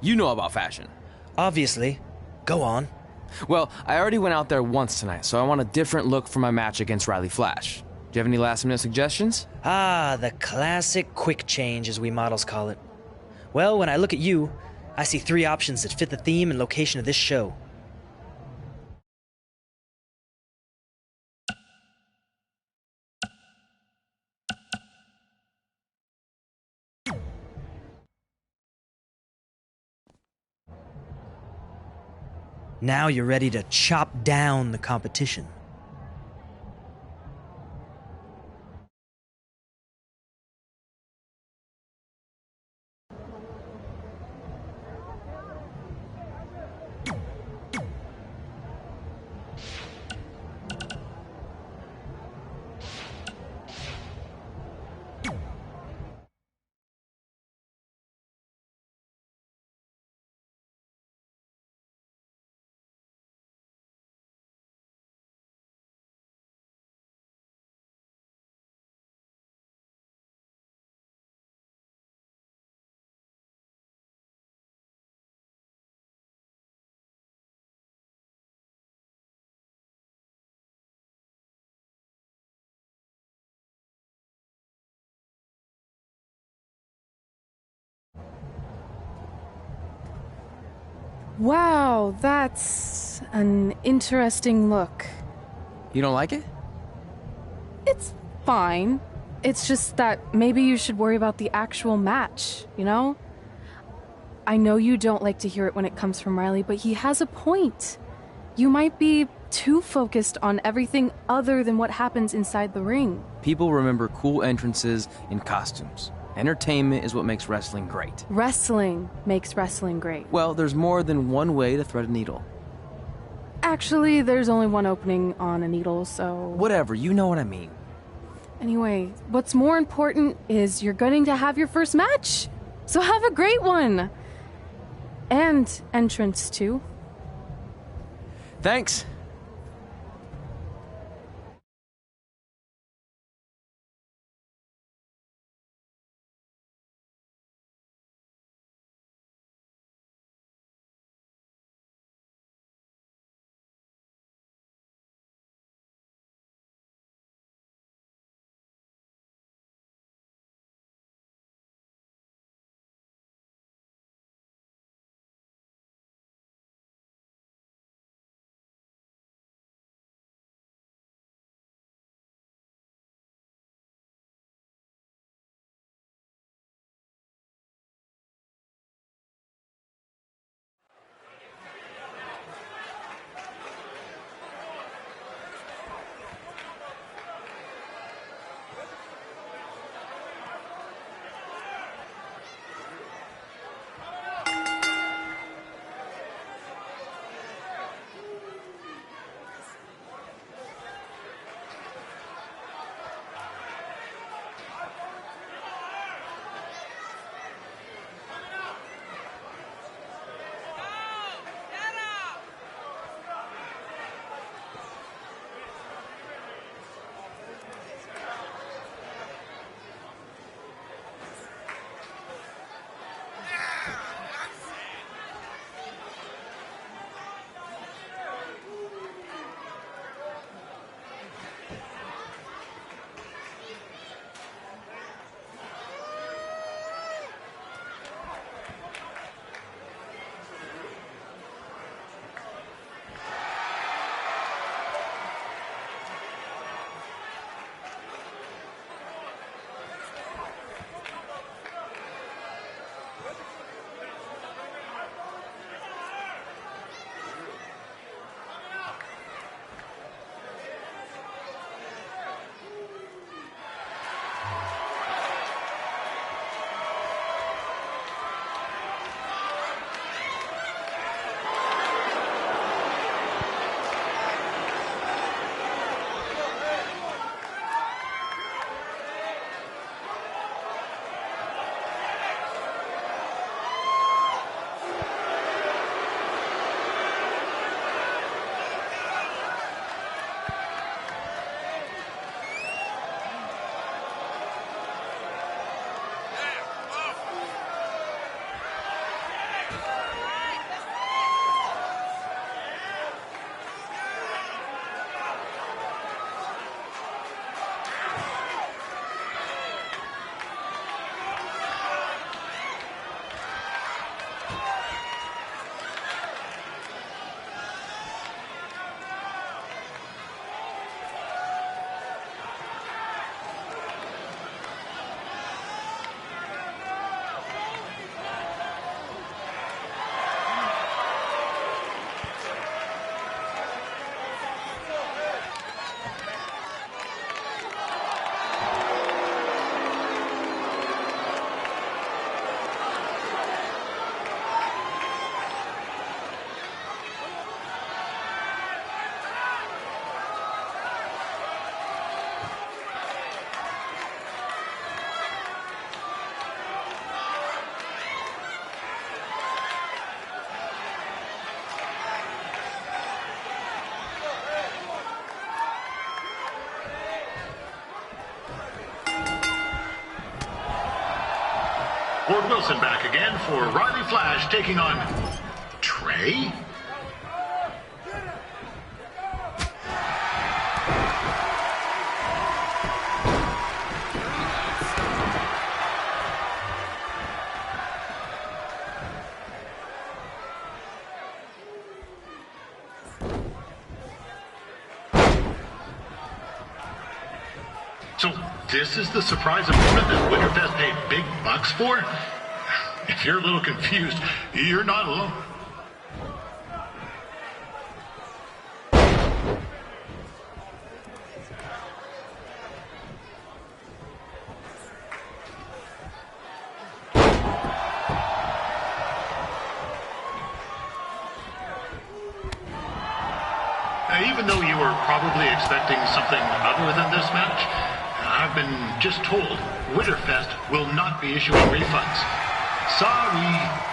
You know about fashion. Obviously. Go on. Well, I already went out there once tonight, so I want a different look for my match against Riley Flash. Do you have any last-minute suggestions? Ah, the classic quick change, as we models call it. Well, when I look at you, I see 3 options that fit the theme and location of this show. Now you're ready to chop down the competition. Wow, that's an interesting look. You don't like it? It's fine. It's just that maybe you should worry about the actual match, you know? I know you don't like to hear it when it comes from Riley, but he has a point. You might be too focused on everything other than what happens inside the ring. People remember cool entrances and costumes. Entertainment is what makes wrestling great. Wrestling makes wrestling great. Well, there's more than one way to thread a needle. Actually, there's only one opening on a needle, so... Whatever, you know what I mean. Anyway, what's more important is you're going to have your first match. So have a great one. And entrance, too. Thanks. Ward Wilson back again for Riley Flash taking on Trey? So this is the surprise opponent that Winterfest paid big bucks for? If you're a little confused, you're not alone. Even though you were probably expecting something other than this match, I've been just told Winterfest will not be issuing refunds. Sorry.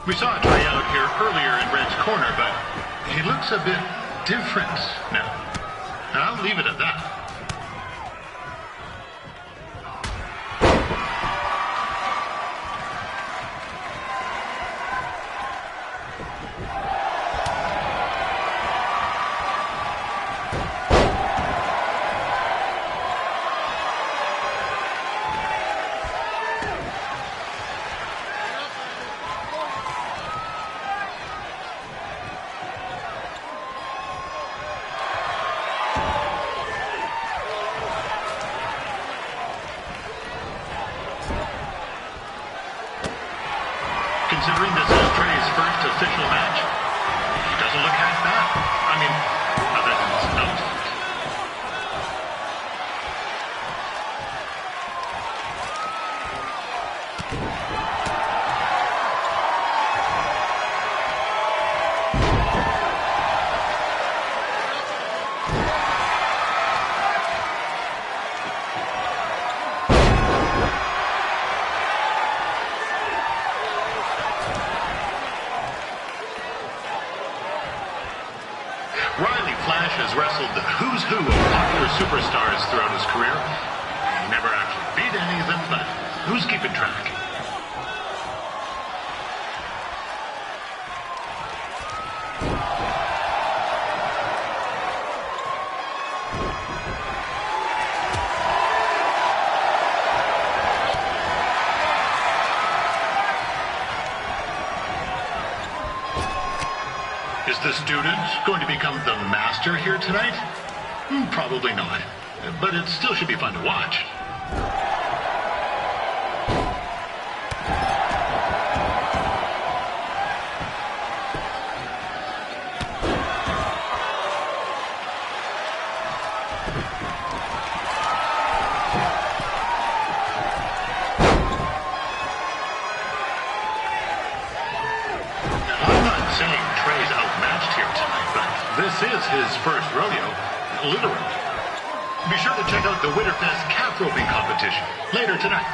We saw a tryout here earlier in Red's corner, but he looks a bit different now. And I'll leave it at that. Considering this is Trey's first official match, he doesn't look half bad. I mean, other than his nose. Riley Flash has wrestled the who's who of popular superstars throughout his career. He never actually beat any of them, but who's keeping track? Is the student going to become the master here tonight? Probably not, but it still should be fun to watch. This is his first rodeo, literally. Be sure to check out the Winterfest calf roping competition later tonight.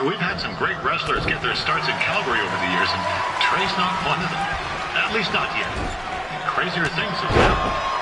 We've had some great wrestlers get their starts in Calgary over the years, and Trey's not one of them. At least not yet. And crazier things have happened.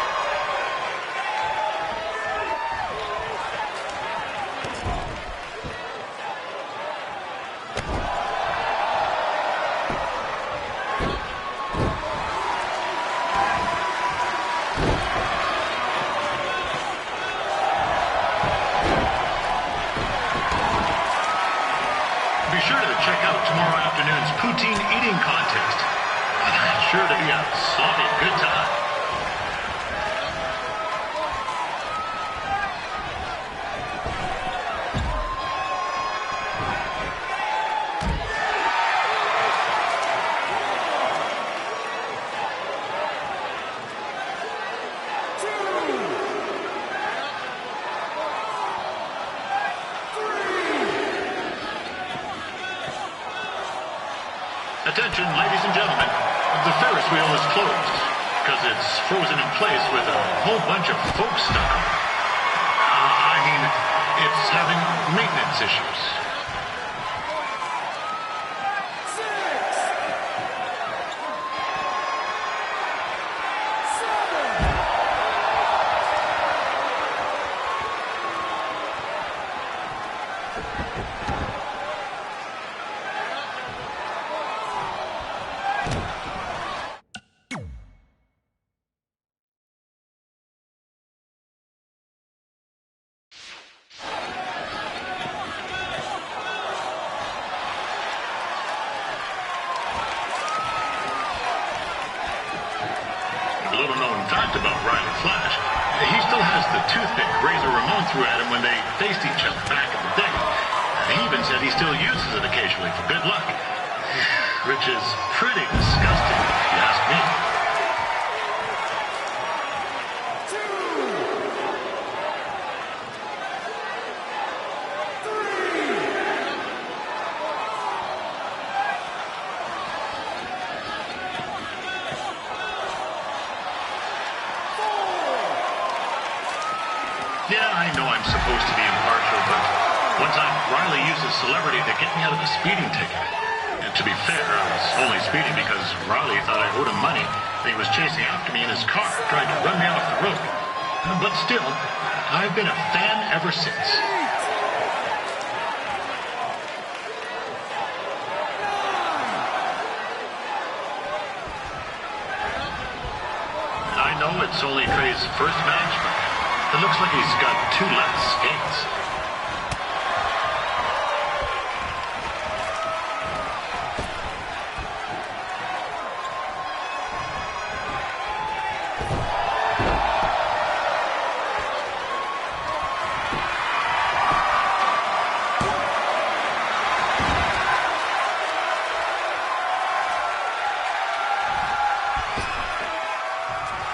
sure to check out tomorrow afternoon's poutine eating contest. It's sure to be a sloppy good time. Attention, ladies and gentlemen. The Ferris wheel is closed because it's frozen in place with a whole bunch of folks stuck on it. I mean, it's having maintenance issues. A little known fact about Riley Flash, he still has the toothpick Razor Ramon threw at him when they faced each other back in the day. He even said he still uses it occasionally for good luck, which is pretty disgusting if you ask me. Yeah, I know I'm supposed to be impartial, but one time Riley used a celebrity to get me out of a speeding ticket. And to be fair, I was only speeding because Riley thought I owed him money. He was chasing after me in his car, trying to run me off the road. But still, I've been a fan ever since. I know it's only Cre's first match, but it looks like he's got 2 left skates.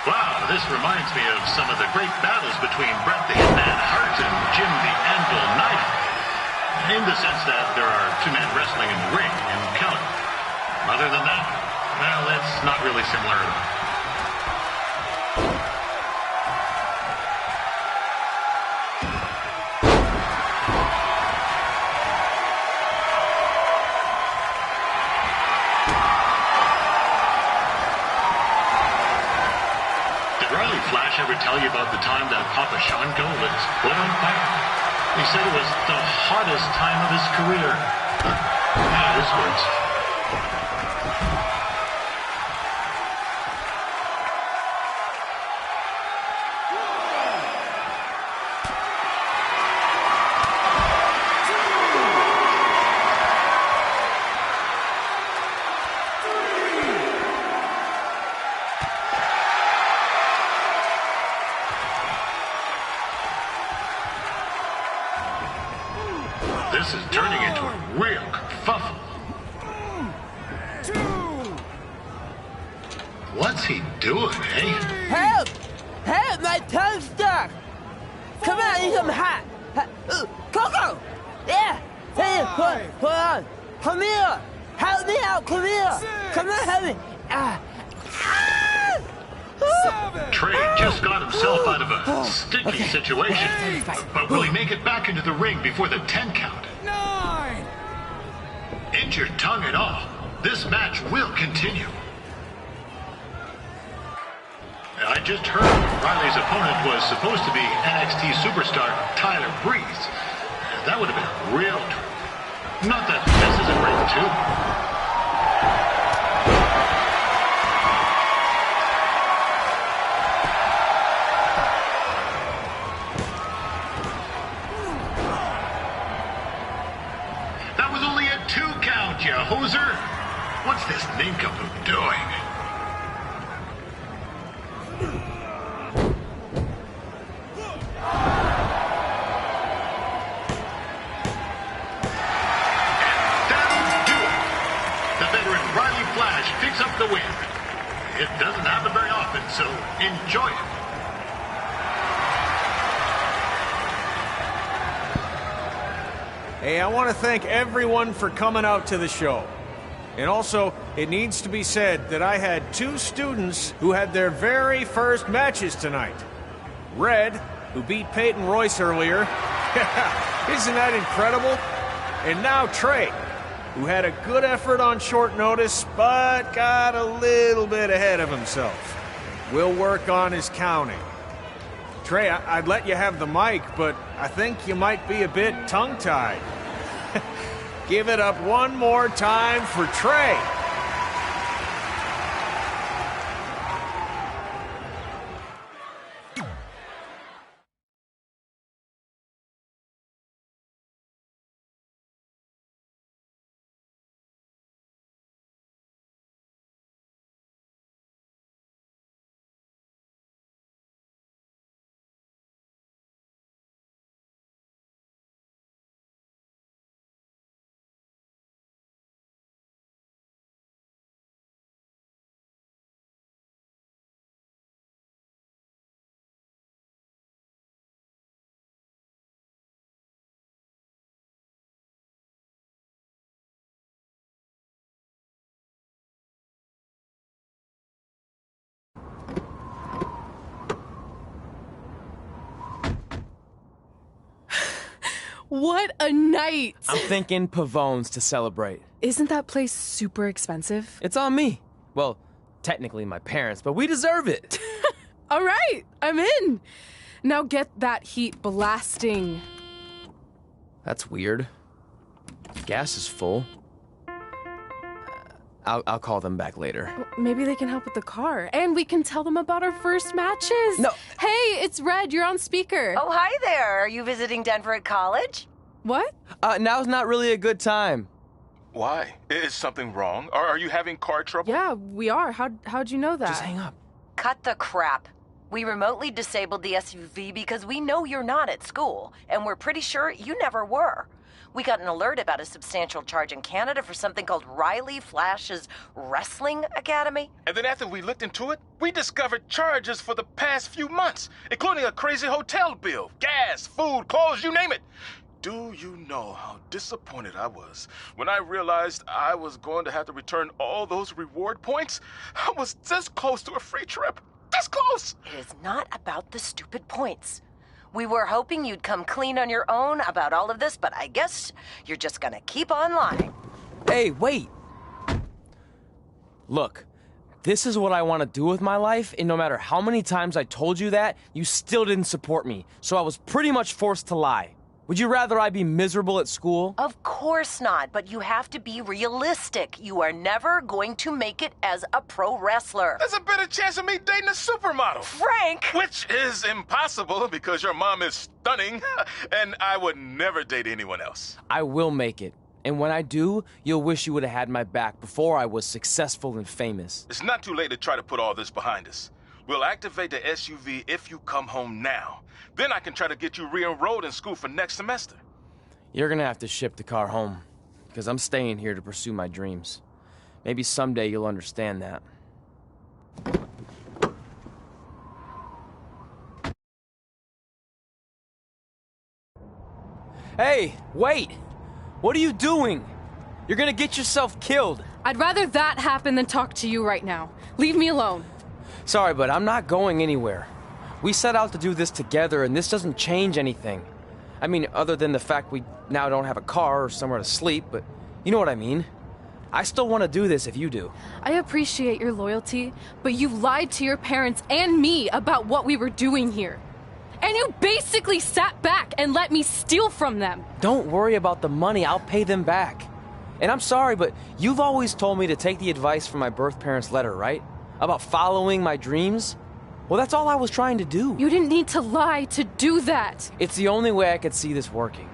Wow, this reminds me of some of the great battles between Bret the Hitman Hart and Jim the Anvil Knight. In the sense that there are 2 men wrestling in the ring and counting. Other than that, well, it's not really similar at all. Flash ever tell you about the time that Papa Shango lit his foot on fire? He said it was the hottest time of his career. Yeah, his words. This is turning into a real kerfuffle. What's he doing, eh? Help! Help! My tongue's stuck! Come on, I need some hot! Coco! Yeah! Hey, hold on! Come here! Help me out! Come here! Come on, help me! Trey just got himself out of a sticky situation. But will he make it back into the ring before the 10 count? 9! Injured tongue and all, this match will continue. I just heard Riley's opponent was supposed to be NXT superstar Tyler Breeze. That would have been a real treat. Not that this isn't ring 2. That was only a 2 count. you hoser! What's this nincompoop doing? Picks up the win. It doesn't happen very often, so enjoy it. Hey, I want to thank everyone for coming out to the show. And also, it needs to be said that I had 2 students who had their very first matches tonight. Red, who beat Peyton Royce earlier. Isn't that incredible? And now Trey, who had a good effort on short notice, but got a little bit ahead of himself. We'll work on his counting. Trey, I'd let you have the mic, but I think you might be a bit tongue-tied. Give it up one more time for Trey. What a night! I'm thinking Pavone's to celebrate. Isn't that place super expensive? It's on me. Well, technically my parents, but we deserve it. All right, I'm in. Now get that heat blasting. That's weird. Gas is full. I'll call them back later. Maybe they can help with the car. And we can tell them about our first matches. No. Hey, it's Red. You're on speaker. Oh, hi there. Are you visiting Denver at college? What? Now's not really a good time. Why? Is something wrong? Are you having car trouble? Yeah, we are. How'd you know that? Just hang up. Cut the crap. We remotely disabled the SUV because we know you're not at school, and we're pretty sure you never were. We got an alert about a substantial charge in Canada for something called Riley Flash's Wrestling Academy. And then after we looked into it, we discovered charges for the past few months, including a crazy hotel bill, gas, food, clothes, you name it. Do you know how disappointed I was when I realized I was going to have to return all those reward points? I was this close to a free trip. This close! It is not about the stupid points. We were hoping you'd come clean on your own about all of this, but I guess you're just gonna keep on lying. Hey, wait! Look, this is what I want to do with my life, and no matter how many times I told you that, you still didn't support me, so I was pretty much forced to lie. Would you rather I be miserable at school? Of course not, but you have to be realistic. You are never going to make it as a pro wrestler. There's a better chance of me dating a supermodel. Frank! Which is impossible because your mom is stunning, and I would never date anyone else. I will make it. And when I do, you'll wish you would have had my back before I was successful and famous. It's not too late to try to put all this behind us. We'll activate the SUV if you come home now. Then I can try to get you re-enrolled in school for next semester. You're gonna have to ship the car home, because I'm staying here to pursue my dreams. Maybe someday you'll understand that. Hey, wait! What are you doing? You're gonna get yourself killed. I'd rather that happen than talk to you right now. Leave me alone. Sorry, but I'm not going anywhere. We set out to do this together, and this doesn't change anything. I mean, other than the fact we now don't have a car or somewhere to sleep, but you know what I mean. I still want to do this if you do. I appreciate your loyalty, but you lied to your parents and me about what we were doing here. And you basically sat back and let me steal from them. Don't worry about the money, I'll pay them back. And I'm sorry, but you've always told me to take the advice from my birth parents' letter, right? About following my dreams? Well, that's all I was trying to do. You didn't need to lie to do that. It's the only way I could see this working.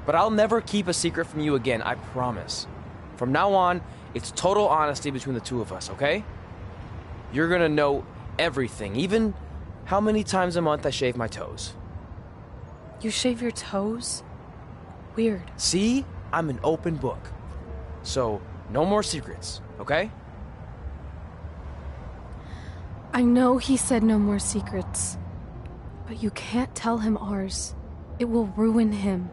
But I'll never keep a secret from you again, I promise. From now on, it's total honesty between the two of us, okay? You're gonna know everything, even how many times a month I shave my toes. You shave your toes? Weird. See? I'm an open book. So, no more secrets, okay? I know he said no more secrets, but you can't tell him ours. It will ruin him.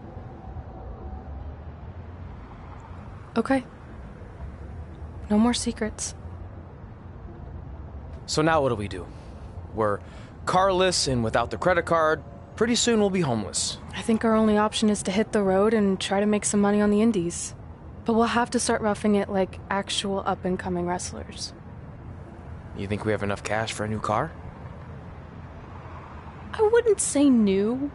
Okay. No more secrets. So now what do? We're carless and without the credit card. Pretty soon we'll be homeless. I think our only option is to hit the road and try to make some money on the indies. But we'll have to start roughing it like actual up-and-coming wrestlers. You think we have enough cash for a new car? I wouldn't say new.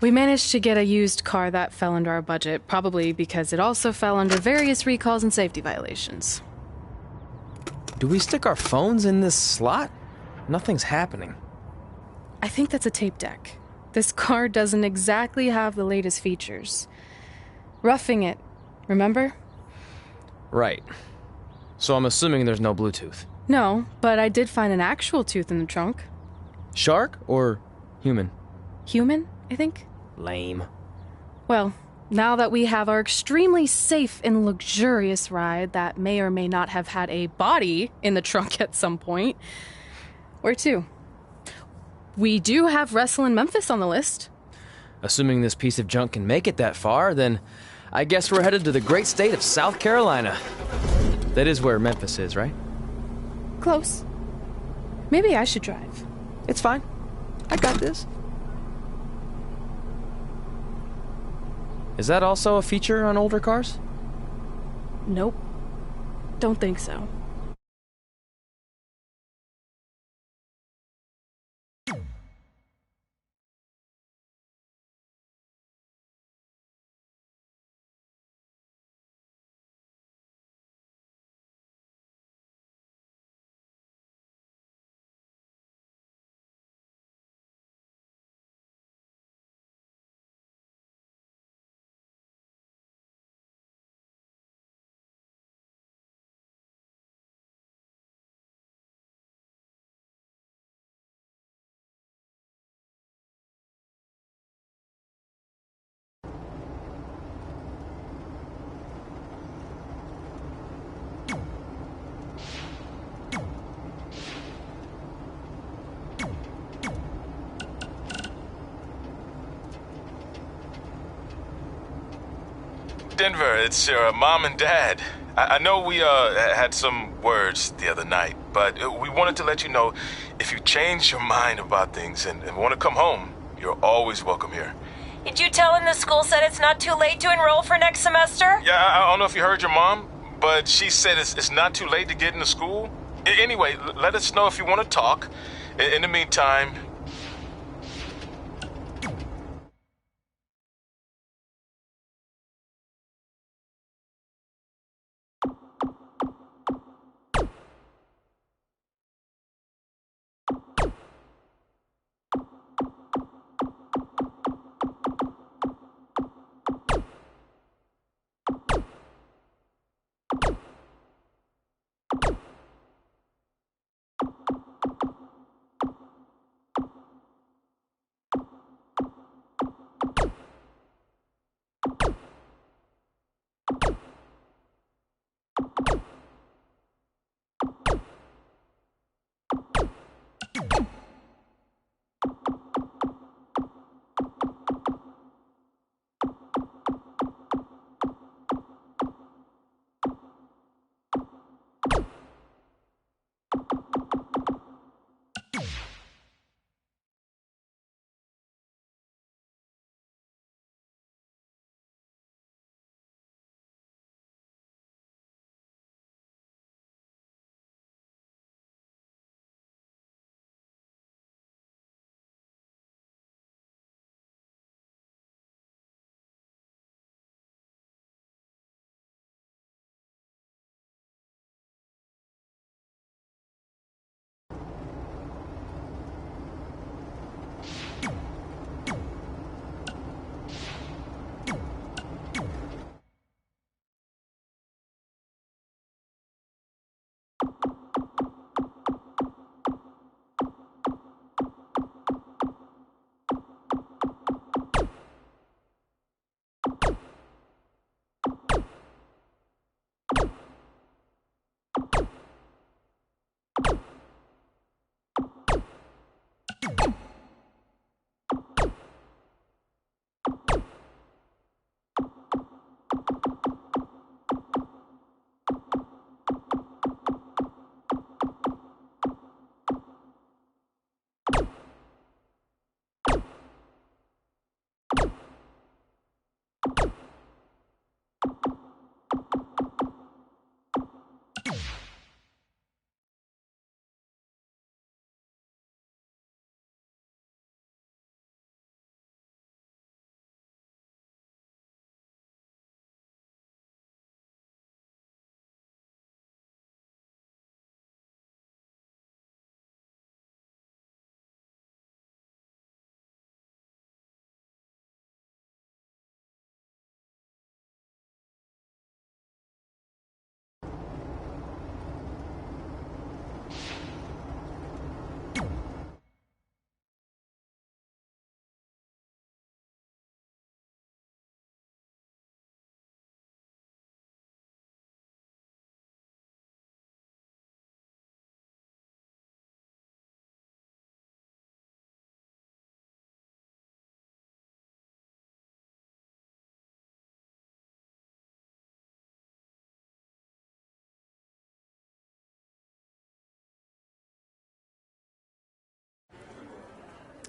We managed to get a used car that fell under our budget, probably because it also fell under various recalls and safety violations. Do we stick our phones in this slot? Nothing's happening. I think that's a tape deck. This car doesn't exactly have the latest features. Roughing it, remember? Right. So I'm assuming there's no Bluetooth. No, but I did find an actual tooth in the trunk. Shark or human? Human, I think. Lame. Well, now that we have our extremely safe and luxurious ride that may or may not have had a body in the trunk at some point, where to? We do have Wrestle in Memphis on the list. Assuming this piece of junk can make it that far, then I guess we're headed to the great state of South Carolina. That is where Memphis is, right? Close. Maybe I should drive. It's fine. I got this. Is that also a feature on older cars? Nope. Don't think so. Denver, it's your mom and dad. I know we had some words the other night, but we wanted to let you know if you change your mind about things and want to come home, you're always welcome here. Did you tell him the school said it's not too late to enroll for next semester? Yeah, I don't know if you heard your mom, but she said it's not too late to get into school. Anyway, let us know if you want to talk. In the meantime...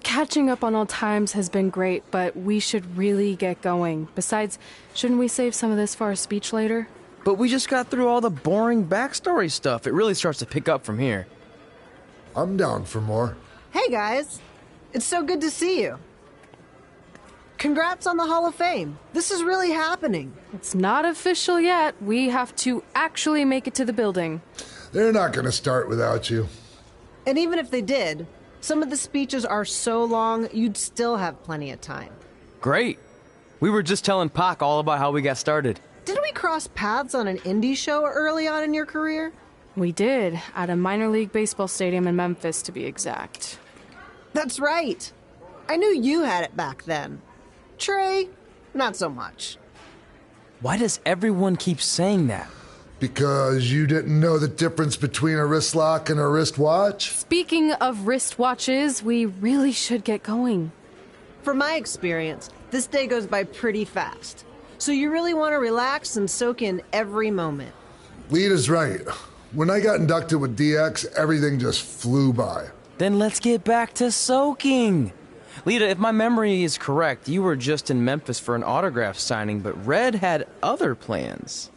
Catching up on old times has been great, but we should really get going. Besides, shouldn't we save some of this for our speech later? But we just got through all the boring backstory stuff. It really starts to pick up from here. I'm down for more. Hey guys, it's so good to see you. Congrats on the Hall of Fame. This is really happening. It's not official yet. We have to actually make it to the building. They're not going to start without you. And even if they did, some of the speeches are so long, you'd still have plenty of time. Great. We were just telling Pac all about how we got started. Didn't we cross paths on an indie show early on in your career? We did, at a minor league baseball stadium in Memphis, to be exact. That's right. I knew you had it back then. Trey, not so much. Why does everyone keep saying that? Because you didn't know the difference between a wrist lock and a wristwatch? Speaking of wristwatches, we really should get going. From my experience, this day goes by pretty fast. So you really want to relax and soak in every moment. Lita's right. When I got inducted with DX, everything just flew by. Then let's get back to soaking. Lita, if my memory is correct, you were just in Memphis for an autograph signing, but Red had other plans.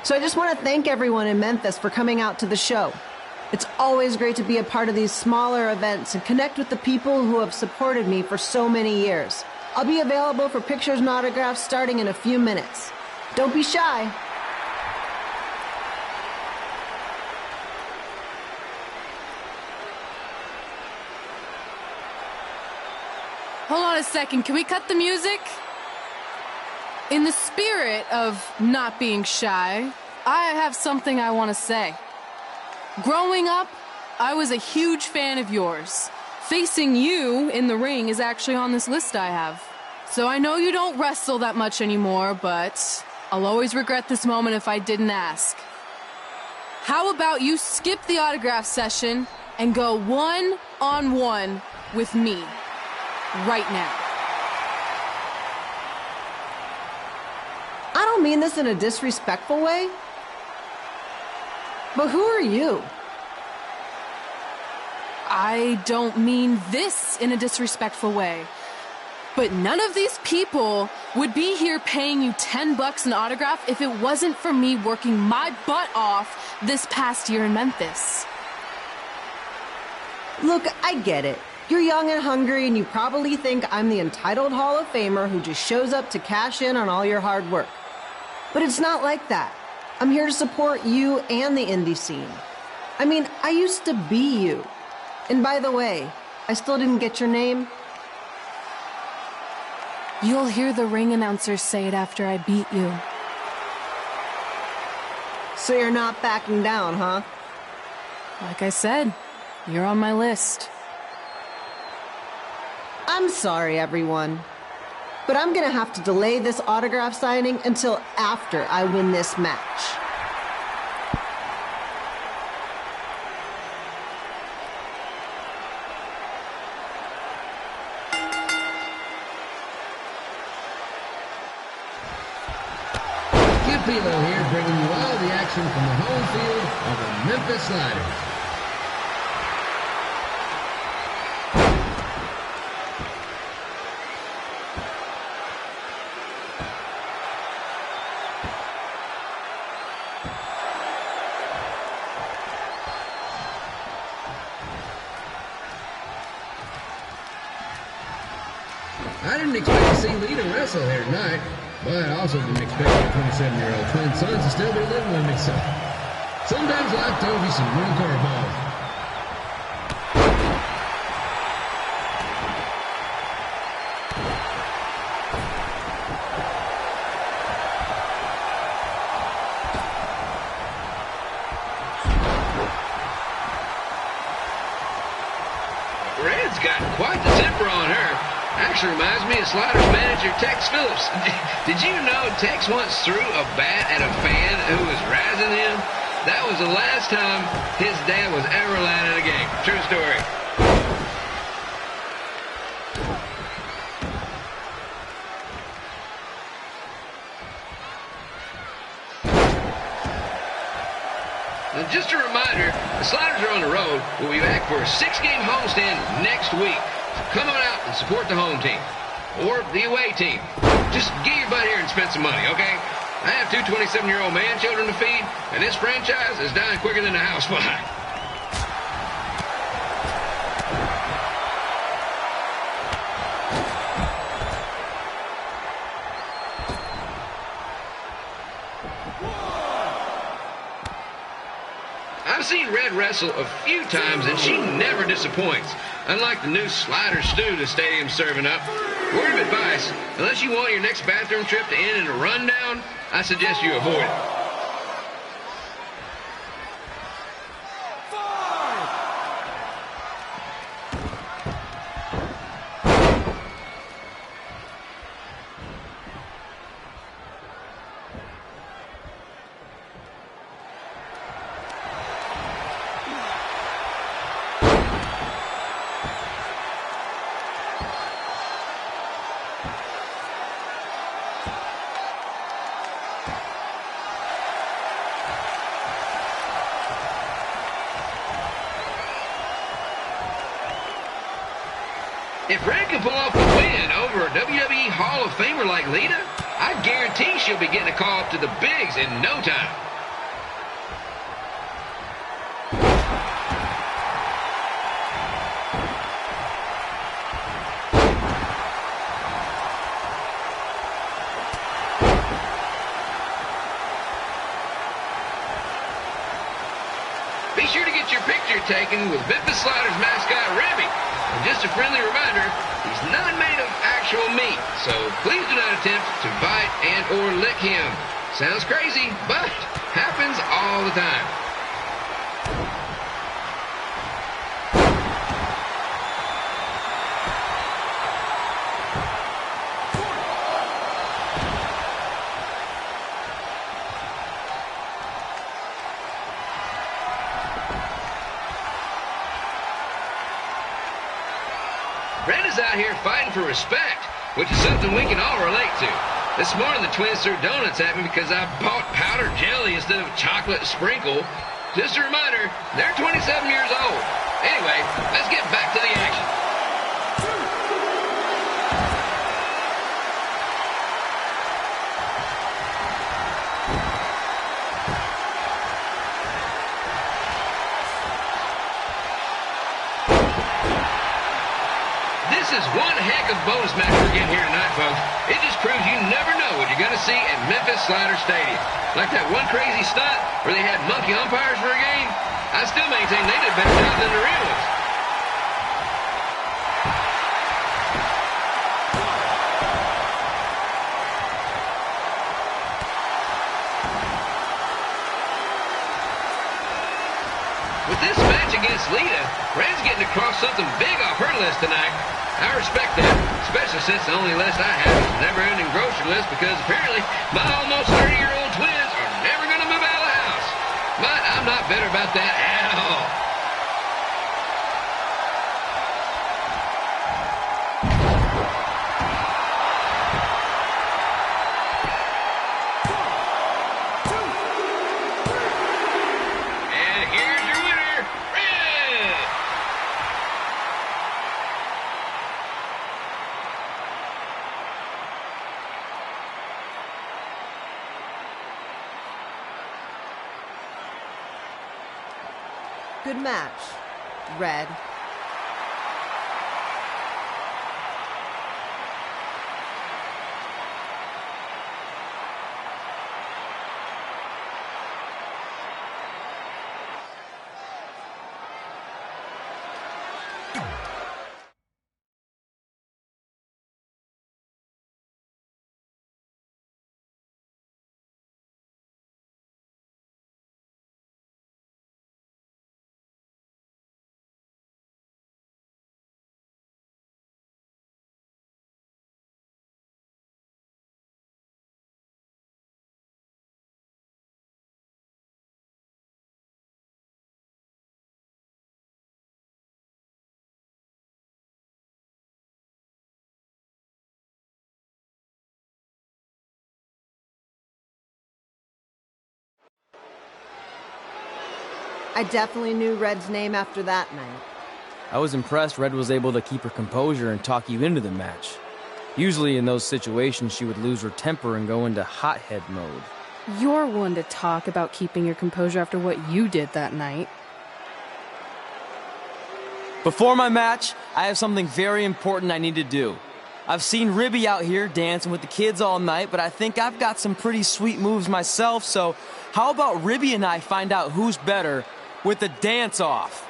So I just want to thank everyone in Memphis for coming out to the show. It's always great to be a part of these smaller events and connect with the people who have supported me for so many years. I'll be available for pictures and autographs starting in a few minutes. Don't be shy. Hold on a second, can we cut the music? In the spirit of not being shy, I have something I want to say. Growing up, I was a huge fan of yours. Facing you in the ring is actually on this list I have. So I know you don't wrestle that much anymore, but I'll always regret this moment if I didn't ask. How about you skip the autograph session and go one-on-one with me right now? I don't mean this in a disrespectful way, but who are you? I don't mean this in a disrespectful way, but none of these people would be here paying you $10 an autograph if it wasn't for me working my butt off this past year in Memphis. Look, I get it. You're young and hungry, and you probably think I'm the entitled Hall of Famer who just shows up to cash in on all your hard work. But it's not like that. I'm here to support you and the indie scene. I mean, I used to be you. And by the way, I still didn't get your name. You'll hear the ring announcers say it after I beat you. So you're not backing down, huh? Like I said, you're on my list. I'm sorry, everyone. But I'm gonna have to delay this autograph signing until after I win this match. Skip Elo here, bringing you all the action from the home field of the Memphis Sliders. I didn't expect to see Lita wrestle here tonight, but I also didn't expect my 27-year-old twin sons to still be living with me, so sometimes life throws you some real curveballs. Red's got quite the temper on her. Actually reminds me of Sliders manager Tex Phillips. Did you know Tex once threw a bat at a fan who was razzing him? That was the last time his dad was ever allowed in a game. True story. And just a reminder, the Sliders are on the road. We'll be back for a 6-game homestand next week. Come on out and support the home team. Or the away team. Just get your butt here and spend some money, okay? I have 2 27-year-old man children to feed, and this franchise is dying quicker than a housefly. I've seen Red wrestle a few times, and she never disappoints. Unlike the new slider stew the stadium's serving up. Word of advice, unless you want your next bathroom trip to end in a rundown, I suggest you avoid it. If Red can pull off a win over a WWE Hall of Famer like Lita, I guarantee she'll be getting a call up to the bigs in no time. Be sure to get your picture taken with Memphis Sliders mascot Remy. And just a friendly reminder, he's not made of actual meat, so please do not attempt to bite and or lick him. Sounds crazy, but happens all the time. Red is out here fighting for respect, which is something we can all relate to. This morning the twins threw donuts at me because I bought powdered jelly instead of chocolate sprinkle. Just a reminder, they're 27 years old. Anyway, let's get back to the action. is one heck of a bonus match we're getting here tonight, folks. It just proves you never know what you're going to see at Memphis Slider Stadium. Like that one crazy stunt where they had monkey umpires for a game, I still maintain they did a better job than the real ones. With this match against Lita, Red's getting across something big off her list tonight. I respect that, especially since the only list I have is a never-ending grocery list because apparently my almost 30-year-old twins are never going to move out of the house. But I'm not bitter about that at all. Good match, Red. I definitely knew Red's name after that night. I was impressed Red was able to keep her composure and talk you into the match. Usually in those situations, she would lose her temper and go into hothead mode. You're one to talk about keeping your composure after what you did that night. Before my match, I have something very important I need to do. I've seen Ribby out here dancing with the kids all night, but I think I've got some pretty sweet moves myself, so how about Ribby and I find out who's better with the dance-off?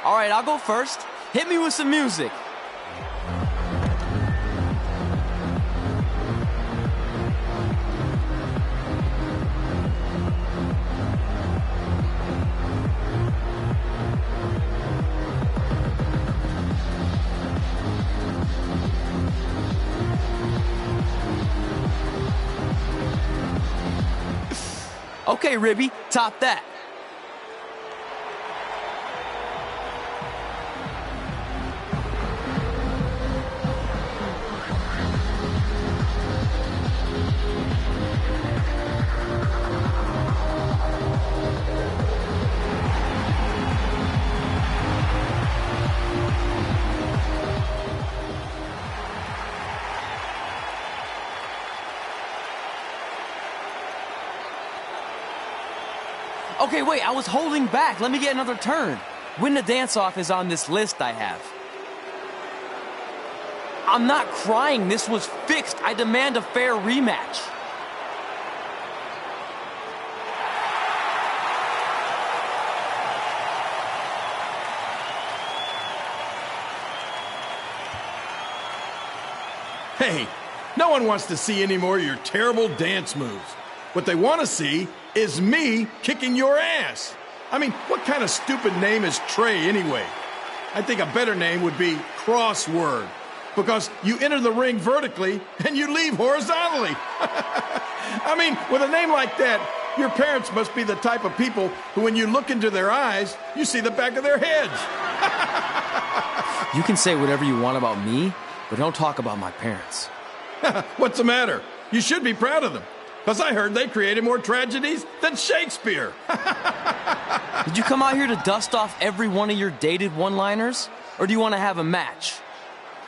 All right, I'll go first. Hit me with some music. Okay, Ribby, top that. Okay, wait, I was holding back. Let me get another turn. Win the dance-off is on this list I have. I'm not crying. This was fixed. I demand a fair rematch. Hey, no one wants to see any more of your terrible dance moves. What they want to see is me kicking your ass. I mean, what kind of stupid name is Trey anyway? I think a better name would be Crossword, because you enter the ring vertically and you leave horizontally. I mean, with a name like that, your parents must be the type of people who, when you look into their eyes, you see the back of their heads. You can say whatever you want about me, but don't talk about my parents. What's the matter? You should be proud of them. Because I heard they created more tragedies than Shakespeare. Did you come out here to dust off every one of your dated one-liners? Or do you want to have a match?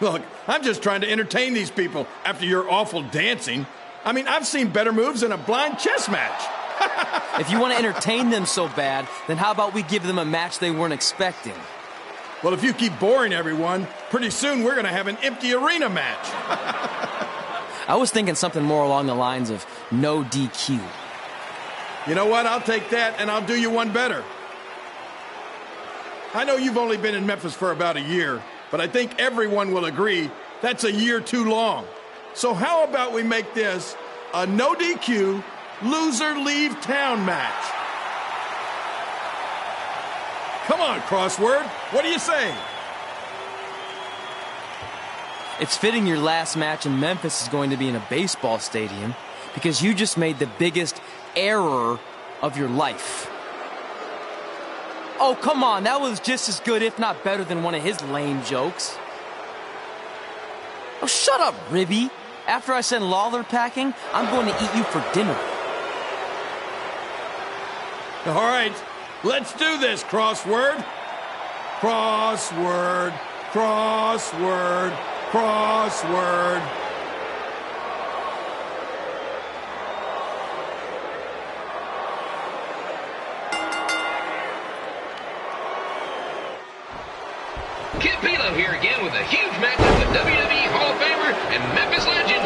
Look, I'm just trying to entertain these people after your awful dancing. I mean, I've seen better moves in a blind chess match. If you want to entertain them so bad, then how about we give them a match they weren't expecting? Well, if you keep boring everyone, pretty soon we're going to have an empty arena match. I was thinking something more along the lines of no DQ. You know what? I'll take that, and I'll do you one better. I know you've only been in Memphis for about a year, but I think everyone will agree that's a year too long. So how about we make this a no DQ, loser leave town match? Come on, Crossword. What do you say? It's fitting your last match in Memphis is going to be in a baseball stadium because you just made the biggest error of your life. Oh, come on. That was just as good, if not better, than one of his lame jokes. Oh, shut up, Ribby. After I send Lawler packing, I'm going to eat you for dinner. All right, let's do this, Crossword. Crossword, crossword, crossword. Kid Pilo here again with a huge matchup with WWE Hall of Famer and Memphis legend